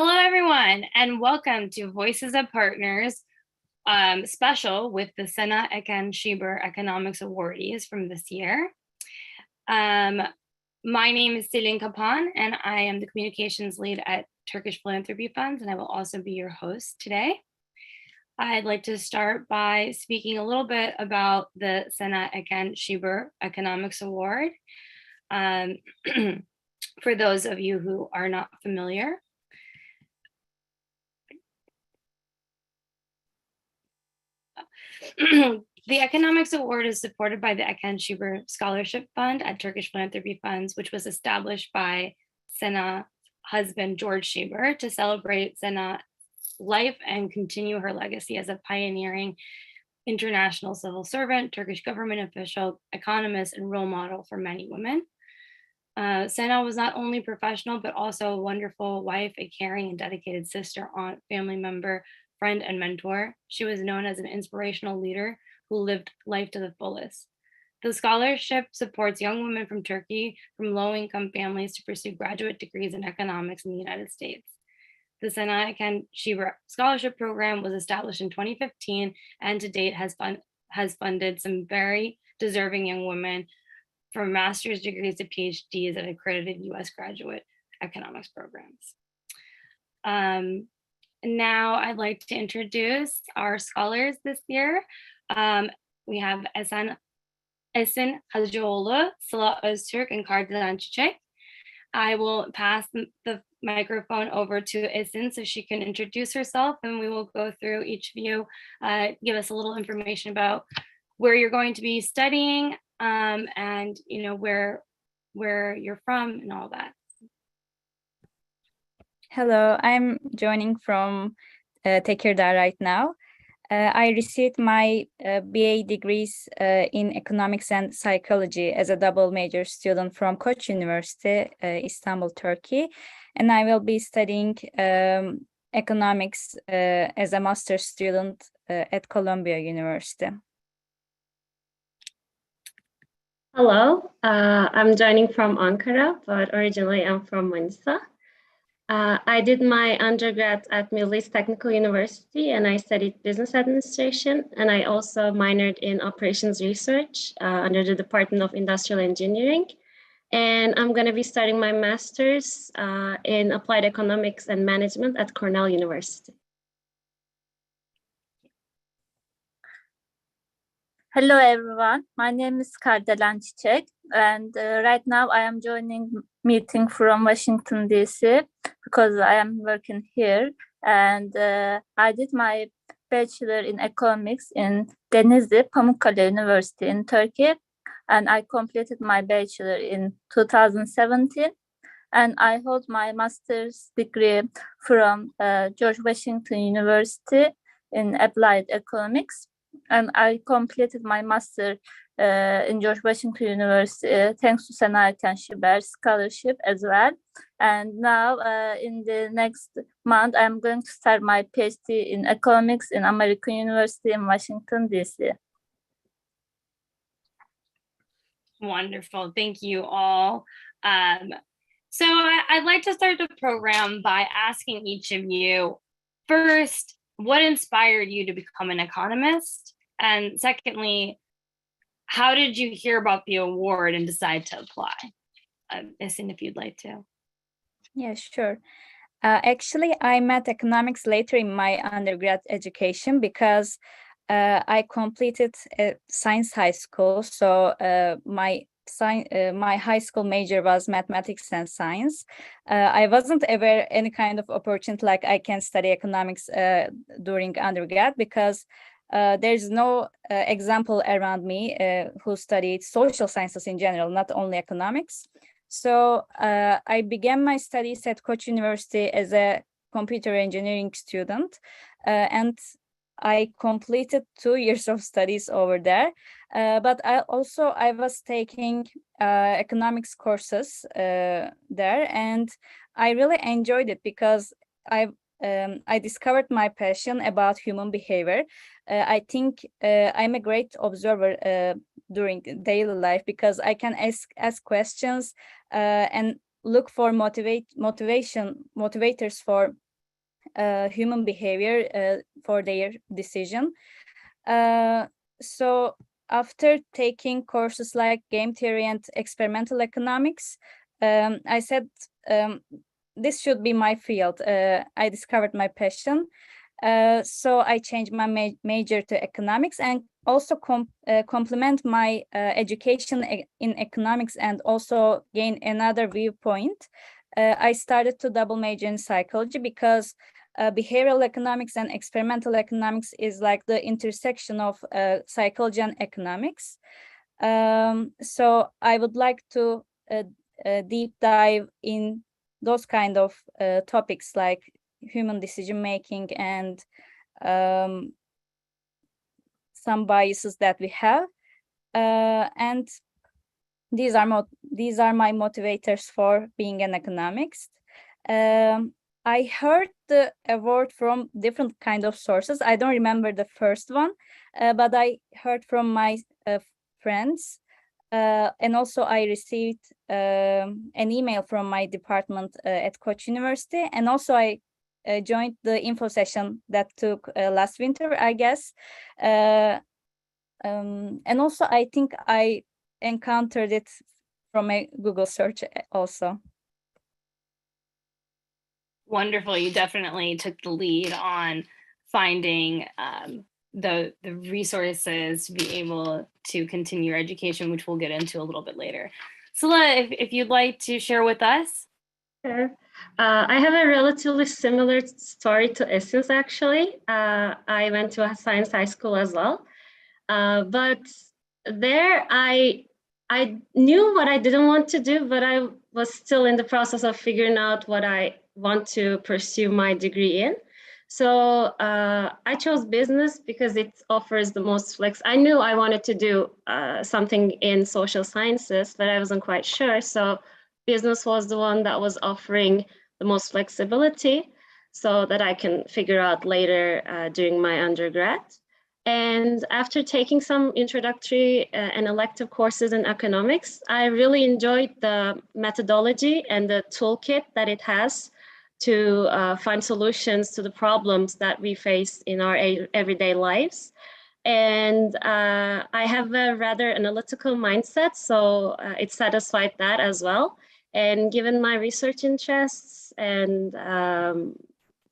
Hello, everyone, and welcome to Voices of Partners special with the Sena Eken Schieber Economics awardees from this year. My name is Selin Kapan, and I am the communications lead at Turkish Philanthropy Funds, and I will also be your host today. I'd like to start by speaking a little bit about the Sena Eken Schieber Economics Award. For those of you who are not familiar, the Economics Award is supported by the Eken Schieber Scholarship Fund at Turkish Philanthropy Funds, which was established by Sena's husband, George Schieber, to celebrate Sena's life and continue her legacy as a pioneering international civil servant, Turkish government official, economist, and role model for many women. Sena was not only professional, but also a wonderful wife, a caring and dedicated sister, aunt, family member, friend, and mentor. She was known as an inspirational leader who lived life to the fullest. The scholarship supports young women from Turkey from low-income families to pursue graduate degrees in economics in the United States. The Sena Eken Schieber Scholarship Program was established in 2015 and to date has funded some very deserving young women from master's degrees to PhDs at accredited US graduate economics programs. Now I'd like to introduce our scholars this year. We have Esin Hacıoğlu, Sıla Öztürk, and Kardelen Çiçek. I will pass the microphone over to Esin so she can introduce herself, and we will go through each of you, give us a little information about where you're going to be studying, and where you're from and all that. Hello, I'm joining from Tekirdağ right now. I received my BA degrees in economics and psychology as a double major student from Koç University, Istanbul, Turkey. And I will be studying economics as a master's student at Columbia University. Hello, I'm joining from Ankara, but originally I'm from Manisa. I did my undergrad at Middle East Technical University, and I studied business administration, and I also minored in operations research under the Department of Industrial Engineering. And I'm going to be starting my master's in applied economics and management at Cornell University. Hello everyone, my name is Kardelen Çiçek, and right now I am joining meeting from Washington DC because I am working here, and I did my bachelor in economics in Denizli Pamukkale University in Turkey, and I completed my bachelor in 2017, and I hold my master's degree from George Washington University in applied economics. And I completed my master in George Washington University thanks to Sena Eken Schieber scholarship as well. And now in the next month, I'm going to start my Ph.D. in economics in American University in Washington, D.C. Wonderful, thank you all. So I'd like to start the program by asking each of you, first, what inspired you to become an economist? And secondly, how did you hear about the award and decide to apply? Esin, if you'd like to. Yeah, sure. Actually, I met economics later in my undergrad education because I completed a science high school. So my high school major was mathematics and science. I wasn't aware any kind of opportunity like I can study economics during undergrad because there's no example around me who studied social sciences in general, not only economics. So I began my studies at Koç University as a computer engineering student, and I completed 2 years of studies over there. But I was taking economics courses there, and I really enjoyed it because I discovered my passion about human behavior. I think I'm a great observer during daily life because I can ask questions and look for motivators for human behavior for their decision. So after taking courses like game theory and experimental economics, I said this should be my field. I discovered my passion. So I changed my major to economics and also complement my education in economics and also gain another viewpoint. I started to double major in psychology because behavioral economics and experimental economics is like the intersection of psychology and economics. So I would like to deep dive in those kind of topics like human decision making and some biases that we have, and these are my motivators for being an economist. I heard the award from different kind of sources. I don't remember the first one, but I heard from my friends, and also I received an email from my department at Koç University, and also I joined the info session that took last winter, I guess. And also I think I encountered it from a Google search also. Wonderful. You definitely took the lead on finding the resources to be able to continue your education, which we'll get into a little bit later. Sıla, if you'd like to share with us. Sure. I have a relatively similar story to Esin's, actually. I went to a science high school as well. But there I knew what I didn't want to do, but I was still in the process of figuring out what I want to pursue my degree in. So I chose business because it offers the most flex. I knew I wanted to do something in social sciences, but I wasn't quite sure. So business was the one that was offering the most flexibility so that I can figure out later during my undergrad. And after taking some introductory and elective courses in economics, I really enjoyed the methodology and the toolkit that it has to find solutions to the problems that we face in our everyday lives. And I have a rather analytical mindset, so it satisfied that as well. And given my research interests and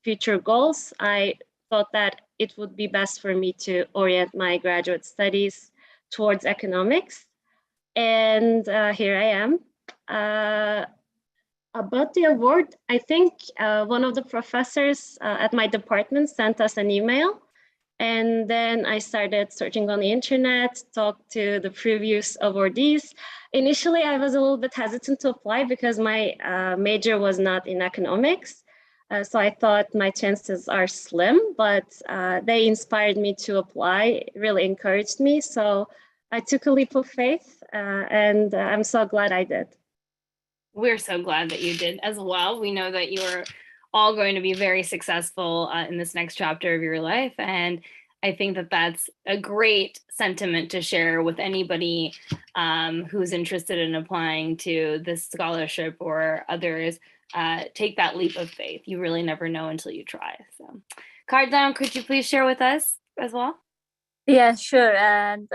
future goals, I thought that it would be best for me to orient my graduate studies towards economics. And here I am. About the award, I think one of the professors at my department sent us an email. And then I started searching on the internet, talked to the previous awardees. Initially, I was a little bit hesitant to apply because my major was not in economics. So I thought my chances are slim, but they inspired me to apply, really encouraged me. So I took a leap of faith, and I'm so glad I did. We're so glad that you did as well. We know that you're all going to be very successful in this next chapter of your life. And I think that that's a great sentiment to share with anybody who's interested in applying to this scholarship or others. Take that leap of faith. You really never know until you try. So, Kardelen, could you please share with us as well? Yeah, sure. And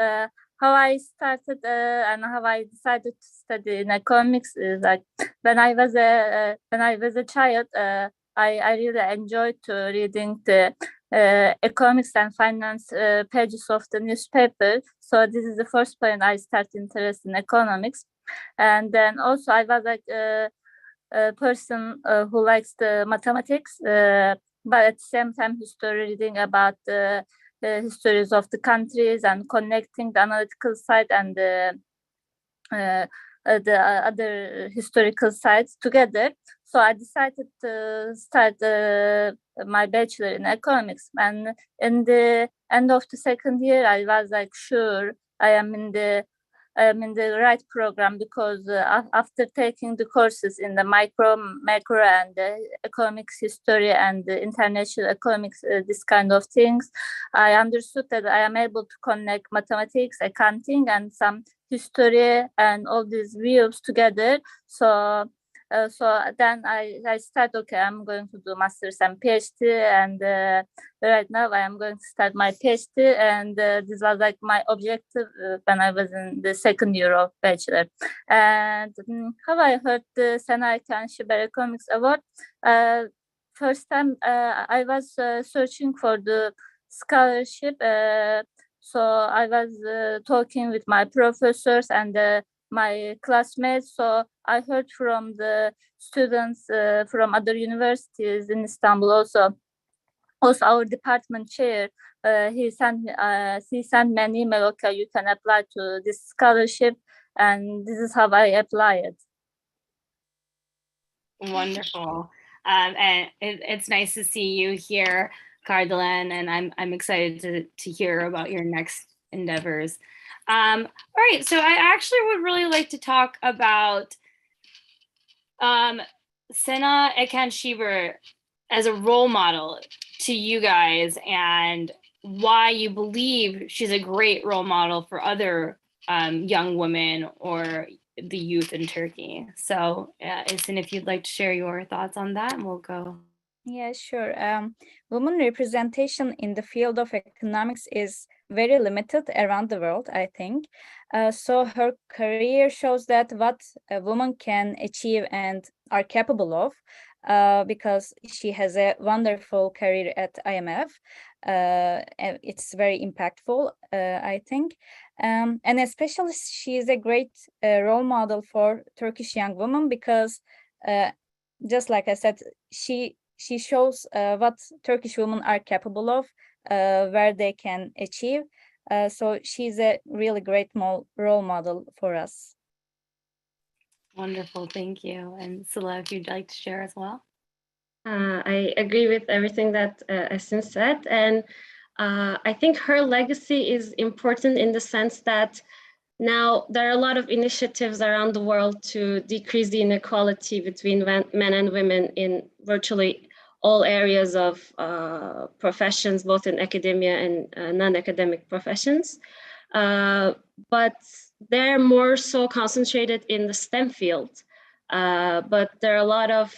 how I started and how I decided to study in economics is like when I was a child, I really enjoyed reading the economics and finance pages of the newspaper. So this is the first point I started interest in economics, and then also I was like a person who likes the mathematics, but at the same time history, reading about the histories of the countries and connecting the analytical side and the other historical sides together. So I decided to start my bachelor in economics. And in the end of the second year, I was like, sure, I am in the right program, because after taking the courses in the macro and economics history and the international economics, this kind of things, I understood that I am able to connect mathematics, accounting, and some history and all these views together. So So then I started, okay, I'm going to do master's and PhD, and right now I am going to start my PhD, and this was like my objective when I was in the second year of bachelor. And how I heard the Sena Eken Schieber Economics Award, first time I was searching for the scholarship, so I was talking with my professors and my classmates. So I heard from the students from other universities in Istanbul also. Also, our department chair, he sent me an email. Okay, you can apply to this scholarship, and this is how I applied. Wonderful. And it's nice to see you here, Kardelen, and I'm excited to hear about your next endeavors. All right, so I actually would really like to talk about Sena Eken Schieber as a role model to you guys, and why you believe she's a great role model for other young women or the youth in Turkey. So, Esin, if you'd like to share your thoughts on that, and we'll go. Yeah, sure. Women representation in the field of economics is very limited around the world, I think. So her career shows that what a woman can achieve and are capable of, because she has a wonderful career at IMF. And it's very impactful, I think. And especially she is a great role model for Turkish young women, because just like I said, she shows what Turkish women are capable of, where they can achieve. So she's a really great role model for us. Wonderful, thank you. And Sıla, if you'd like to share as well. I agree with everything that Esin said, and I think her legacy is important in the sense that now there are a lot of initiatives around the world to decrease the inequality between men and women in virtually all areas of professions, both in academia and non-academic professions. But they're more so concentrated in the STEM field. But there are a lot of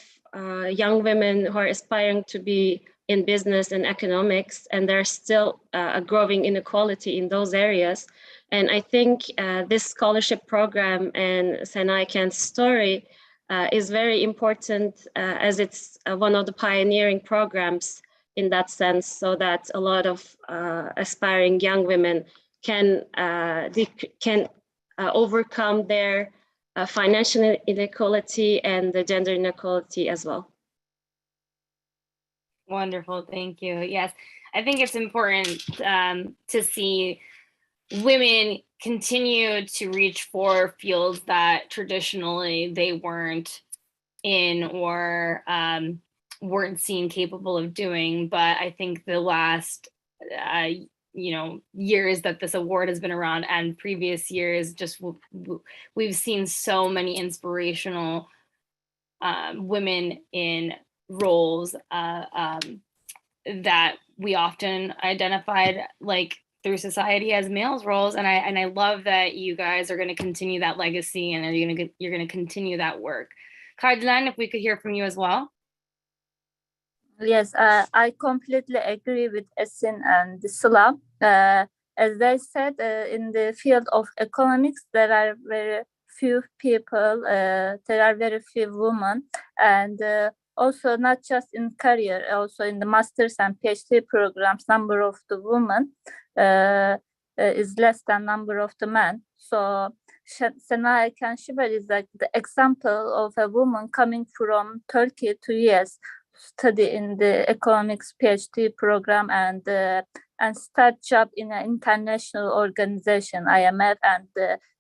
young women who are aspiring to be in business and economics, and there's still a growing inequality in those areas. And I think this scholarship program and Sena Eken's story is very important, as it's one of the pioneering programs in that sense, so that a lot of aspiring young women can overcome their financial inequality and the gender inequality as well. Wonderful, thank you. Yes, I think it's important to see women continue to reach for fields that traditionally they weren't in or weren't seen capable of doing. But I think the last years that this award has been around, and previous years, just we've seen so many inspirational women in roles that we often identified like through society as males roles, and I love that you guys are going to continue that legacy, and you're going to continue that work. Kardelen, if we could hear from you as well. Yes, I completely agree with Esin and Sıla. As they said, in the field of economics, there are very few people, there are very few women, and also not just in career, also in the master's and PhD programs, number of the women is less than number of the men. So Sena Eken Schieber is like the example of a woman coming from Turkey to US, study in the economics PhD program, and start job in an international organization, IMF, and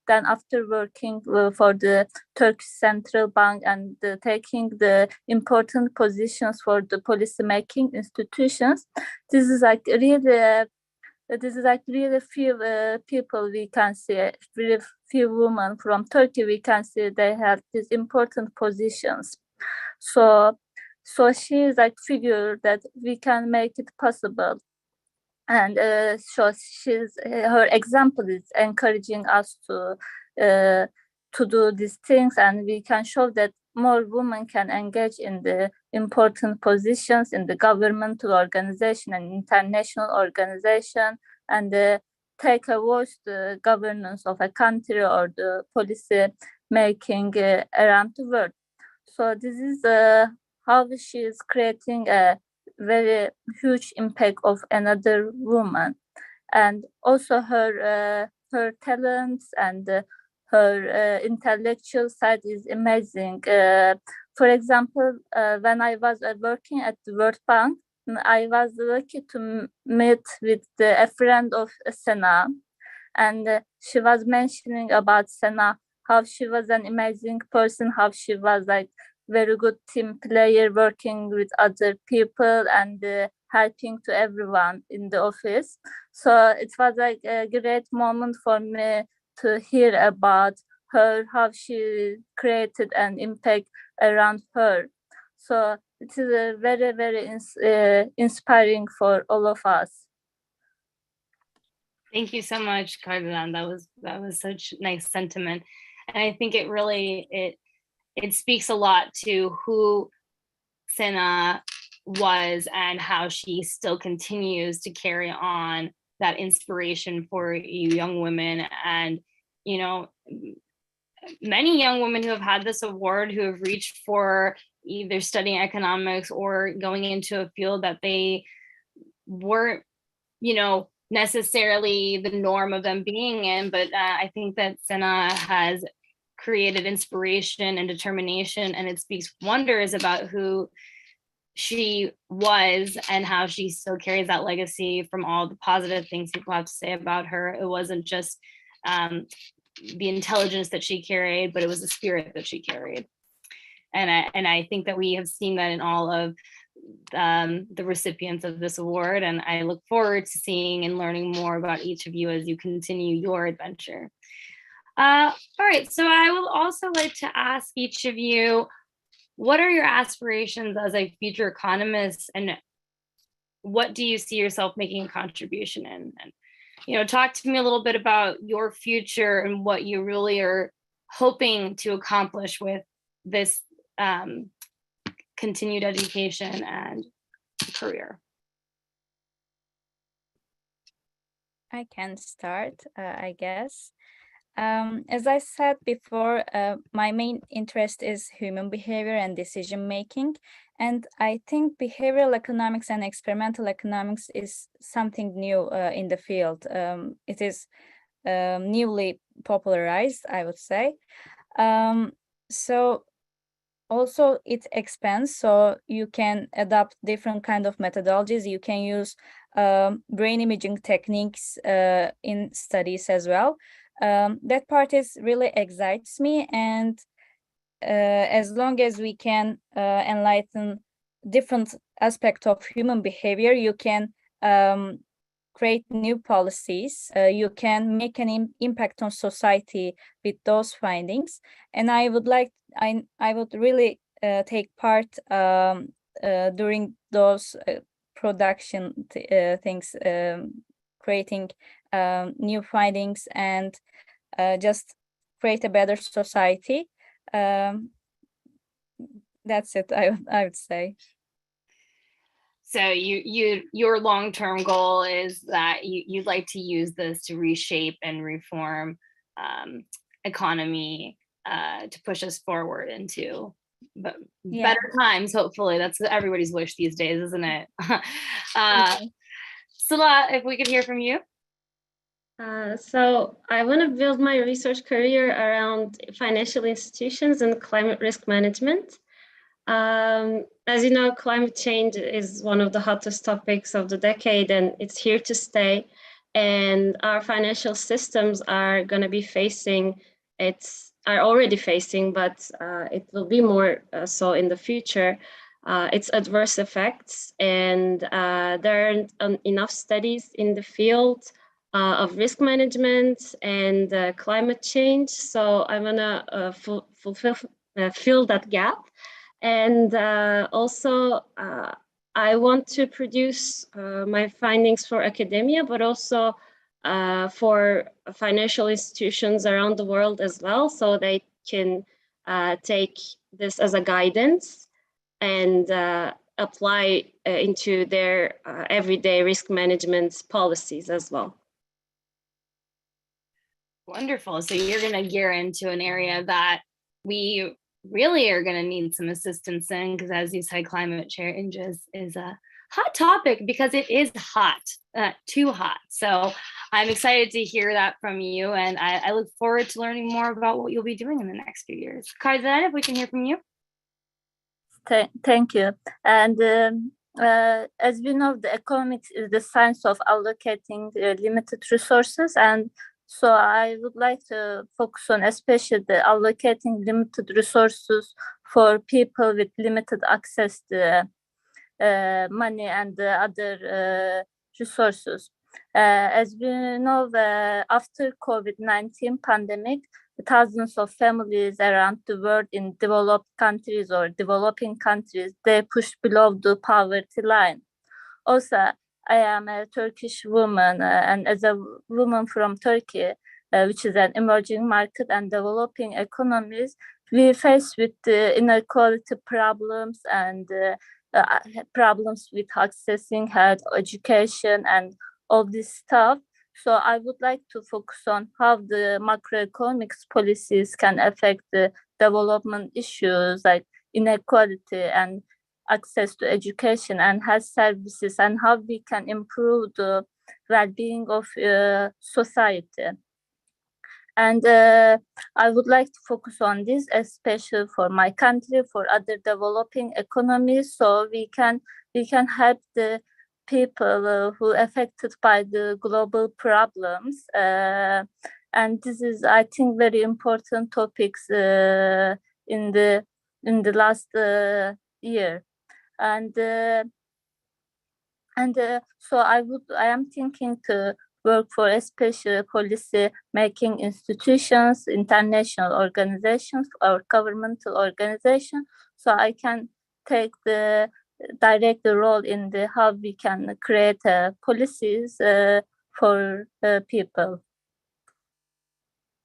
then after working for the Turkish Central Bank and taking the important positions for the policy making institutions, this is like really few people we can see, really few women from Turkey we can see they have these important positions. So she is like figure that we can make it possible. And so her example is encouraging us to do these things, and we can show that more women can engage in the important positions in the governmental organization and international organization, and take a voice the governance of a country or the policy making around the world. So this is how she is creating a very huge impact of another woman, and also her talents and her intellectual side is amazing. For example, when I was working at the World Bank, I was lucky to meet with a friend of Sena, and she was mentioning about Sena, how she was an amazing person, how she was like very good team player, working with other people and helping to everyone in the office. So it was like a great moment for me to hear about her, how she created an impact around her. So it is a very, very inspiring for all of us. Thank you so much, Kardelen. That was such nice sentiment. And I think it really, it speaks a lot to who Sena was and how she still continues to carry on that inspiration for you young women. And, you know, many young women who have had this award, who have reached for either studying economics or going into a field that they weren't, you know, necessarily the norm of them being in. But I think that Sena has created inspiration and determination, and it speaks wonders about who she was and how she still carries that legacy from all the positive things people have to say about her. It wasn't just the intelligence that she carried, but it was the spirit that she carried. And I think that we have seen that in all of the recipients of this award. And I look forward to seeing and learning more about each of you as you continue your adventure. All right, so I will also like to ask each of you, what are your aspirations as a future economist, and what do you see yourself making a contribution in? And, you know, talk to me a little bit about your future and what you really are hoping to accomplish with this continued education and career. I can start, I guess. As I said before, my main interest is human behavior and decision making. And I think behavioral economics and experimental economics is something new in the field. It is newly popularized, I would say. So also it expands, so you can adopt different kind of methodologies. You can use brain imaging techniques in studies as well. That part is really excites me, and as long as we can enlighten different aspects of human behavior, you can create new policies. You can make an impact on society with those findings. And I would really take part during those production things, creating new findings and just create a better society. That's it, I would say. So your long-term goal is that you'd like to use this to reshape and reform economy to push us forward into better times, hopefully. That's everybody's wish these days, isn't it? Sıla, if we could hear from you. So I want to build my research career around financial institutions and climate risk management. As you know, climate change is one of the hottest topics of the decade, and it's here to stay. And our financial systems are going to be are already facing, but it will be more so in the future, its adverse effects. And there aren't enough studies in the field of risk management and climate change. So I want to fill that gap. And also, I want to produce my findings for academia, but also for financial institutions around the world as well, so they can take this as a guidance and apply into their everyday risk management policies as well. Wonderful. So you're going to gear into an area that we really are going to need some assistance in, because as you said, climate change is a hot topic because it is hot, too hot. So I'm excited to hear that from you, and I look forward to learning more about what you'll be doing in the next few years. Kardelen, if we can hear from you. Thank you. And as we know, the economics is the science of allocating limited resources, and so I would like to focus on especially the allocating limited resources for people with limited access to money and other resources. As we know, after COVID-19 pandemic, thousands of families around the world in developed countries or developing countries, they push below the poverty line. Also, I am a Turkish woman, and as a woman from Turkey, which is an emerging market and developing economies, we face with the inequality problems and problems with accessing health, education, and all this stuff. So I would like to focus on how the macroeconomics policies can affect the development issues like inequality and access to education and health services, and how we can improve the well-being of society. And I would like to focus on this, especially for my country, for other developing economies, so we can help the people who are affected by the global problems. And this is, I think, very important topics in the last year. And so I am thinking to work for a special policy making institutions, international organizations, or governmental organizations, so I can take the direct role in the how we can create policies for people.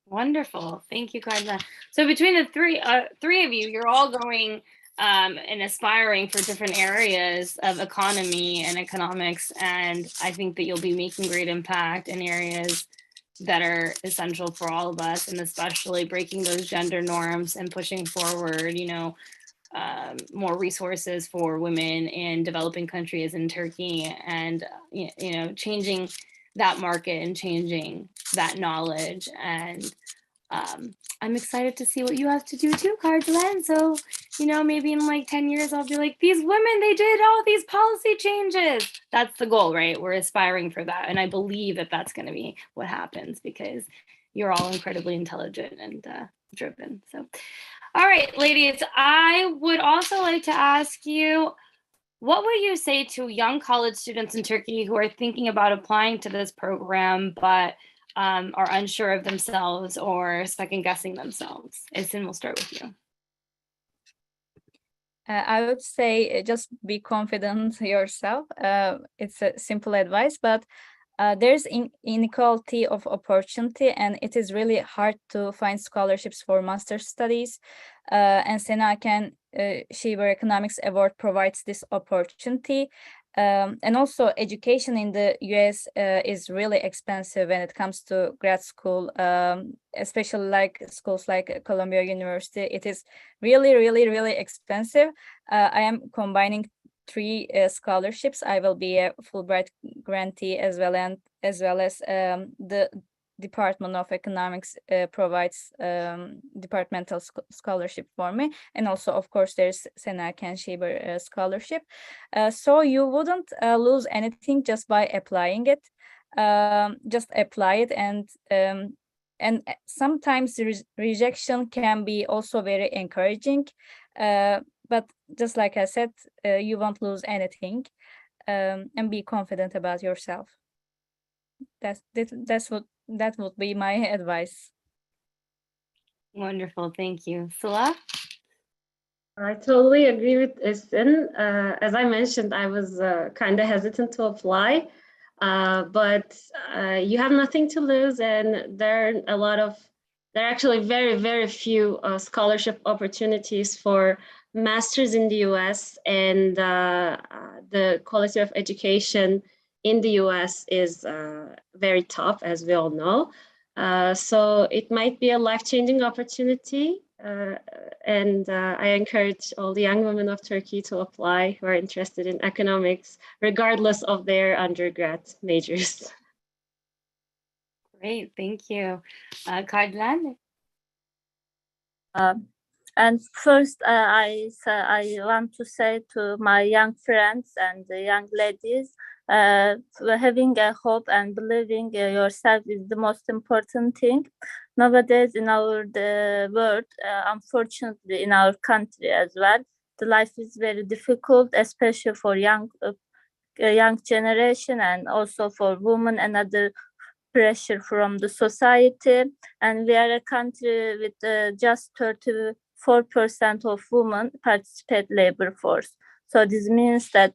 Wonderful. Thank you, Kardelen. So between the three of you, you're all going and aspiring for different areas of economy and economics. And I think that you'll be making great impact in areas that are essential for all of us, and especially breaking those gender norms and pushing forward, more resources for women in developing countries in Turkey, and changing that market and changing that knowledge. And I'm excited to see what you have to do too, Kardelen. So, maybe in like 10 years, I'll be like, these women, they did all these policy changes. That's the goal, right? We're aspiring for that. And I believe that that's going to be what happens, because you're all incredibly intelligent and driven. So, all right, ladies, I would also like to ask you, what would you say to young college students in Turkey who are thinking about applying to this program, but are unsure of themselves or second guessing themselves? Esin, we'll start with you. I would say just be confident yourself. It's a simple advice, but there's inequality of opportunity, and it is really hard to find scholarships for master's studies. And Sena Eken Schieber Economics Award provides this opportunity. And also education in the US is really expensive when it comes to grad school, especially like schools like Columbia University. It is really, really, really expensive. I am combining 3 scholarships. I will be a Fulbright grantee as well as the Department of Economics provides departmental scholarship for me, and also of course there's Sena Eken Schieber scholarship. So you wouldn't lose anything just by applying it. Just apply it, and sometimes rejection can be also very encouraging. But just like I said, you won't lose anything, and be confident about yourself. That would be my advice. Wonderful, thank you. Sıla? I totally agree with Esin. As I mentioned, I was kind of hesitant to apply, but you have nothing to lose, and there are a lot of there are actually very, very few scholarship opportunities for masters in the US, and the quality of education in the US is very top, as we all know. So it might be a life-changing opportunity, and I encourage all the young women of Turkey to apply who are interested in economics, regardless of their undergrad majors. Great, thank you. Kardelen? And first, I want to say to my young friends and the young ladies, having a hope and believing yourself is the most important thing. Nowadays in our world, unfortunately in our country as well, the life is very difficult, especially for young generation, and also for women and other pressure from the society. And we are a country with just 34% of women participate labor force. So this means that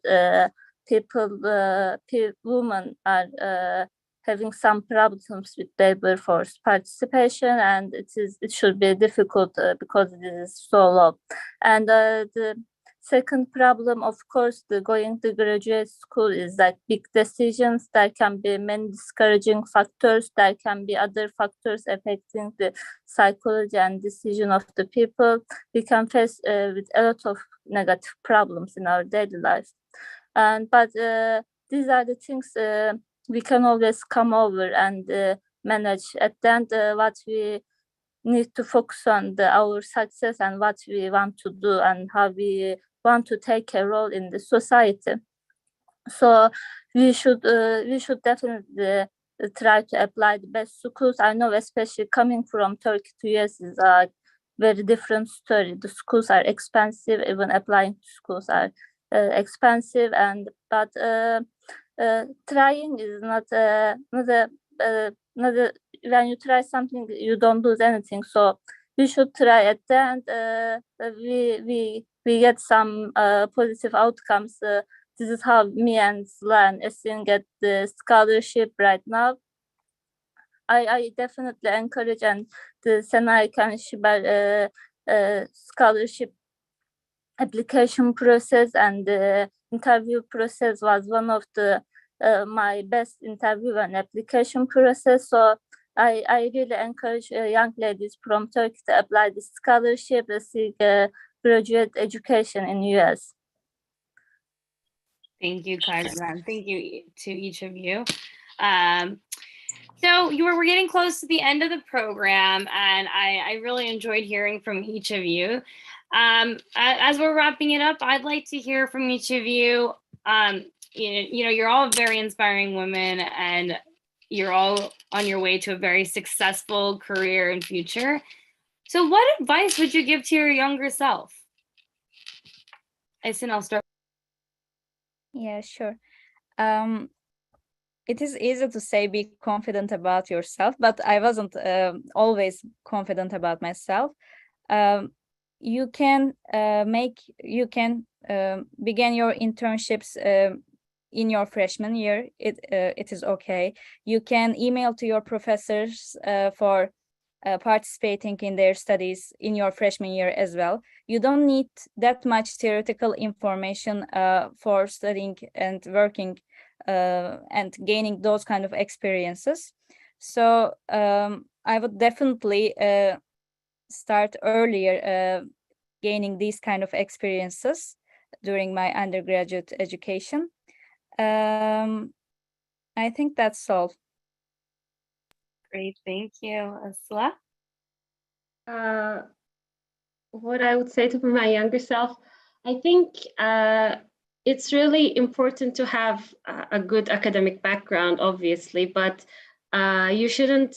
women are having some problems with labor force participation, and it should be difficult because it is so low. And the second problem, of course, going to graduate school is like big decisions. There can be many discouraging factors. There can be other factors affecting the psychology and decision of the people. We can face with a lot of negative problems in our daily life. But these are the things we can always come over and manage. At the end, what we need to focus on our success and what we want to do and how we want to take a role in the society. So we should definitely try to apply the best schools. I know, especially coming from Turkey to US is a very different story. The schools are expensive, even applying to schools are expensive, but trying is not when you try something, you don't lose anything. So we should try. At the end, we get some positive outcomes. This is how me and Sıla and Esin get the scholarship right now. I definitely encourage, and the Sena Eken Schieber scholarship application process and the interview process was one of the my best interview and application process. So I really encourage young ladies from Turkey to apply the scholarship to seek graduate education in US. Thank you, Kardelen. Thank you to each of you. So we're getting close to the end of the program, and I really enjoyed hearing from each of you. As we're wrapping it up, I'd like to hear from each of you. You're all very inspiring women, and you're all on your way to a very successful career and future. So what advice would you give to your younger self? Esin, I'll start. Yeah, sure. It is easy to say be confident about yourself, but I wasn't always confident about myself. You can begin your internships in your freshman year. It is okay. You can email to your professors for participating in their studies in your freshman year as well. You don't need that much theoretical information for studying and working and gaining those kind of experiences. So I would definitely start earlier gaining these kind of experiences during my undergraduate education. I think that's all. Great, thank you. Sıla? What I would say to my younger self, I think it's really important to have a good academic background, obviously, but you shouldn't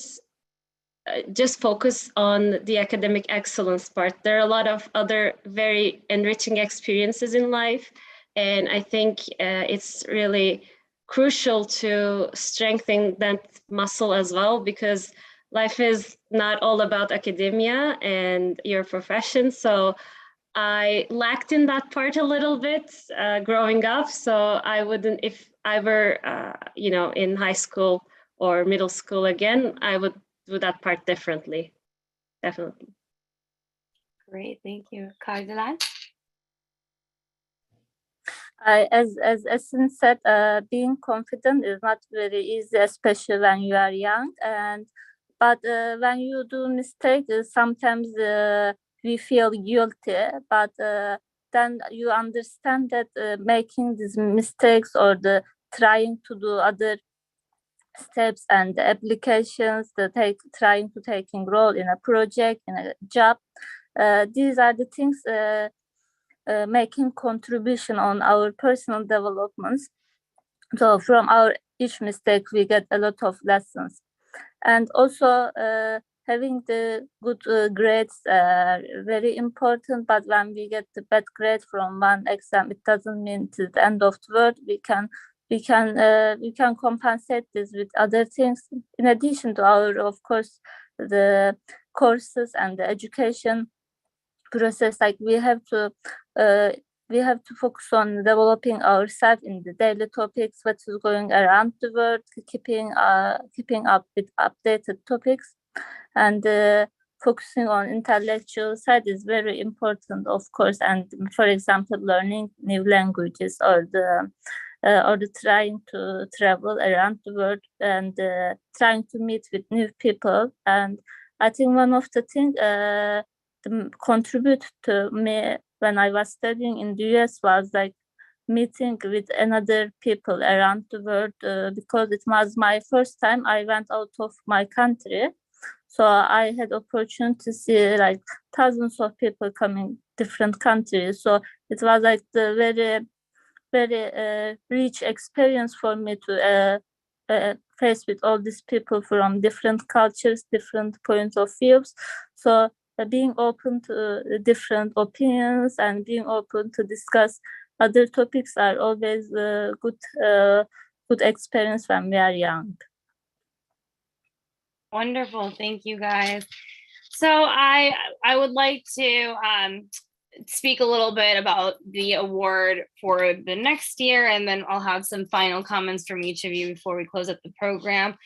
just focus on the academic excellence part. There are a lot of other very enriching experiences in life, and I think it's really crucial to strengthen that muscle as well, because life is not all about academia and your profession. So I lacked in that part a little bit growing up. So I wouldn't, if I were, in high school or middle school again, I would do that part differently. definitely. Great, thank you. Kardelen? As Esin said, being confident is not very easy, especially when you are young. But when you do mistakes, sometimes we feel guilty. But then you understand that making these mistakes or trying to do other steps and the applications, trying to taking role in a project, in a job, these are the things making contribution on our personal developments. So from our each mistake, we get a lot of lessons. And also having the good grades are very important, but when we get the bad grade from one exam, it doesn't mean to the end of the world. We can compensate this with other things in addition to our, of course, the courses and the education process. Like we have to focus on developing ourselves in the daily topics, what is going around the world, keeping up with updated topics, and focusing on intellectual side is very important, of course. And for example, learning new languages or trying to travel around the world and trying to meet with new people. And I think one of the things contribute to me when I was studying in the US was like meeting with another people around the world, because it was my first time I went out of my country. So I had opportunity to see like thousands of people coming different countries. So it was like the very rich experience for me to face with all these people from different cultures, different points of views. So being open to different opinions and being open to discuss other topics are always good experience when we are young. Wonderful, thank you guys. So I would like to speak a little bit about the award for the next year, and then I'll have some final comments from each of you before we close up the program.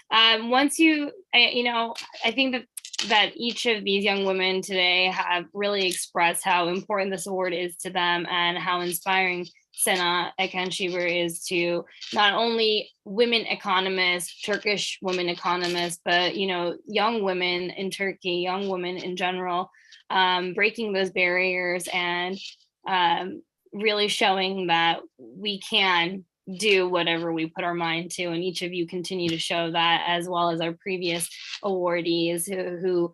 Once I think that each of these young women today have really expressed how important this award is to them and how inspiring Sena Eken Schieber is to not only women economists, Turkish women economists, but young women in Turkey, young women in general, breaking those barriers and really showing that we can do whatever we put our mind to. And each of you continue to show that, as well as our previous awardees who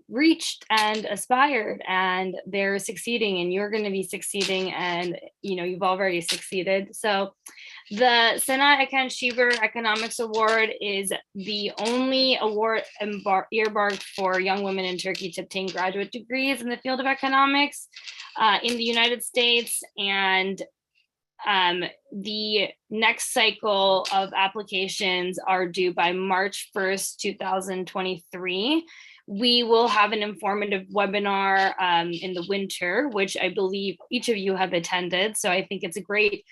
reached and aspired, and they're succeeding, and you're going to be succeeding, and you've already succeeded. So the Sena Eken Schieber Economics Award is the only award earmarked for young women in Turkey to obtain graduate degrees in the field of economics in the United States. And the next cycle of applications are due by March 1st, 2023. We will have an informative webinar in the winter, which I believe each of you have attended. So I think it's a great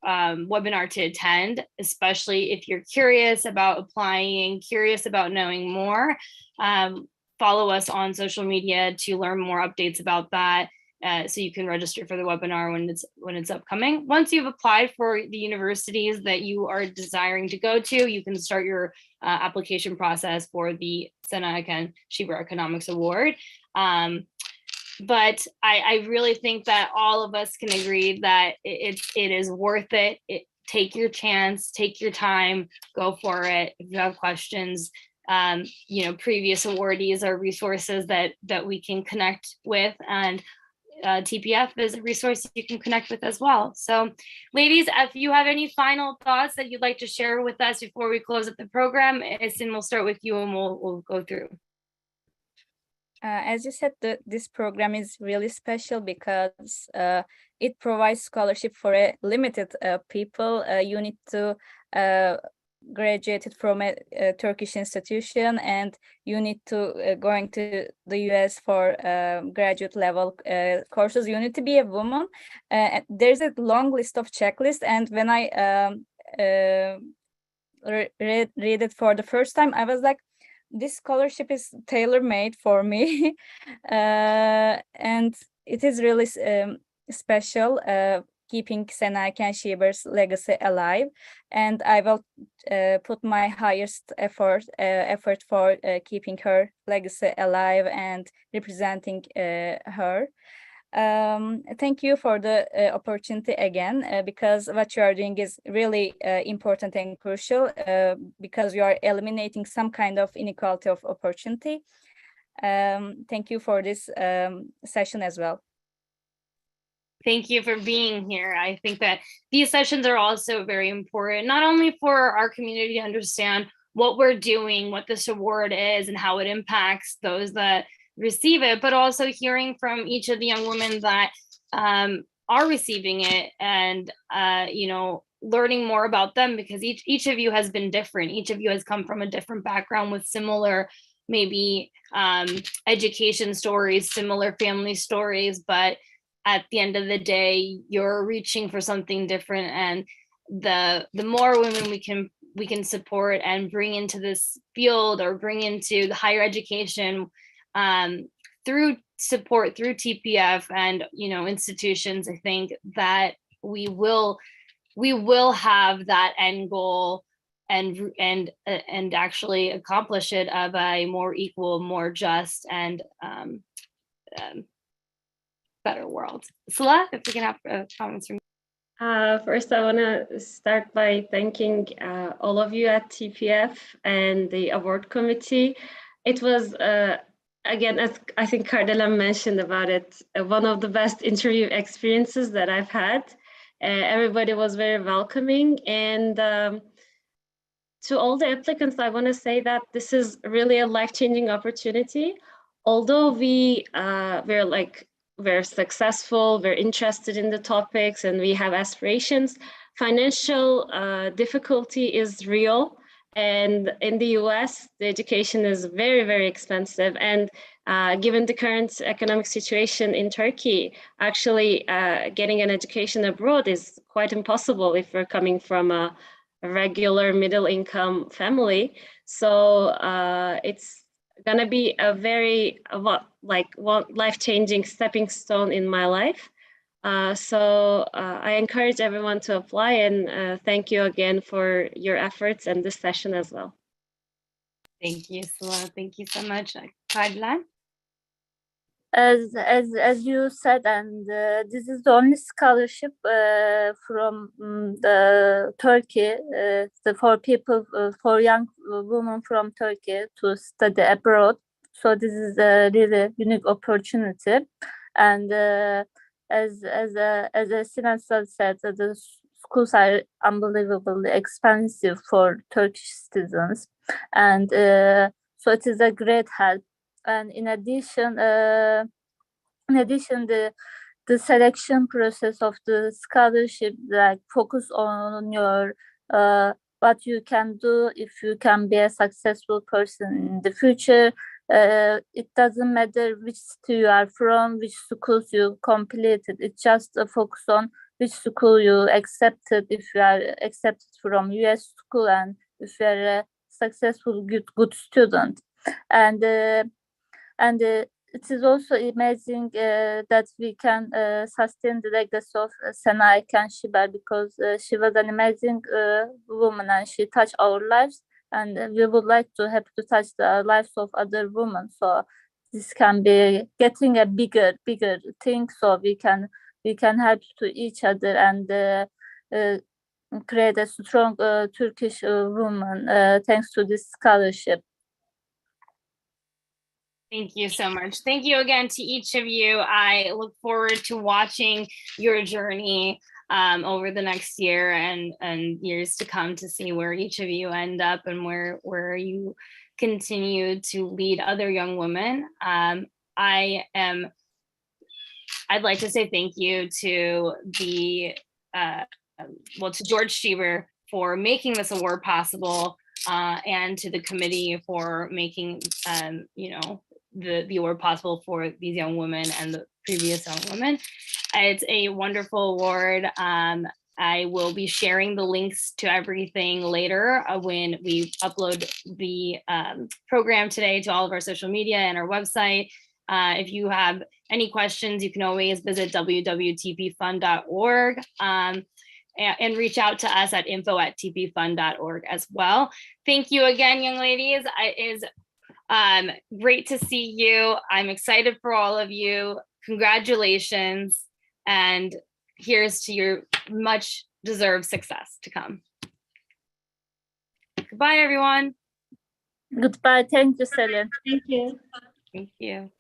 webinar to attend, especially if you're curious about applying, curious about knowing more. Follow us on social media to learn more updates about that. So you can register for the webinar when it's upcoming. Once you've applied for the universities that you are desiring to go to, you can start your application process for the Sena Eken Schieber Economics Award. But I really think that all of us can agree that it is worth it. Take your chance, take your time, go for it. If you have questions, previous awardees are resources that we can connect with, and TPF is a resource you can connect with as well. So ladies, if you have any final thoughts that you'd like to share with us before we close up the program, Esin, we'll start with you and we'll go through. As you said, this program is really special because it provides scholarship for a limited people. You need to graduate from a Turkish institution, and you need to going to the US for graduate level courses. You need to be a woman. There's a long list of checklists, and when I read it for the first time, I was like, this scholarship is tailor-made for me, and it is really special, keeping Sena Eken Schieber's legacy alive, and I will put my highest effort for keeping her legacy alive and representing her. Thank you for the opportunity again, because what you are doing is really important and crucial, because you are eliminating some kind of inequality of opportunity. Thank you for this session as well. Thank you for being here. I think that these sessions are also very important, not only for our community to understand what we're doing, what this award is, and how it impacts those that receive it, but also hearing from each of the young women that are receiving it, and learning more about them, because each of you has been different. Each of you has come from a different background with similar, maybe education stories, similar family stories, but at the end of the day, you're reaching for something different. And the more women we can support and bring into this field, or bring into the higher education, through support, through TPF and institutions, I think that we will have that end goal and actually accomplish it, of a more equal, more just, and better world. Sıla, if we can have comments from you. First, I want to start by thanking all of you at TPF and the award committee. It was, again, as I think Kardelen mentioned about it, one of the best interview experiences that I've had. Everybody was very welcoming, and to all the applicants, I want to say that this is really a life-changing opportunity. Although we're successful, we're interested in the topics, and we have aspirations, financial difficulty is real. And in the US, the education is very, very expensive. And given the current economic situation in Turkey, actually getting an education abroad is quite impossible if we're coming from a regular middle-income family. So it's gonna be a very life-changing stepping stone in my life. So I encourage everyone to apply, and thank you again for your efforts and this session as well. Thank you, Sıla. Thank you so much. Kardelen? As you said, and this is the only scholarship from the Turkey for young women from Turkey to study abroad. So this is a really unique opportunity, and as Esin said, the schools are unbelievably expensive for Turkish citizens, and so it is a great help. And in addition, the selection process of the scholarship, like, focus on your what you can do if you can be a successful person in the future. It doesn't matter which city you are from, which schools you completed. It's just a focus on which school you accepted, if you are accepted from US school, and if you are a successful, good student. And it is also amazing that we can sustain the legacy of Sena Eken Schieber, because she was an amazing woman, and she touched our lives, and we would like to touch the lives of other women. So this can be getting a bigger thing, so we can help to each other and create a strong Turkish woman thanks to this scholarship. Thank you so much. Thank you again to each of you. I look forward to watching your journey over the next year and years to come, to see where each of you end up and where you continue to lead other young women. I'd like to say thank you to to George Schieber for making this award possible, and to the committee for making the award possible for these young women and the previous young women. It's a wonderful award, and I will be sharing the links to everything later when we upload the program today to all of our social media and our website. If you have any questions, you can always visit www.tpfund.org and reach out to us at info@tpfund.org as well. Thank you again, young ladies. It is great to see you. I'm excited for all of you. Congratulations. And here's to your much deserved success to come. Goodbye, everyone. Goodbye. Thank you, Selin. Thank you. Thank you.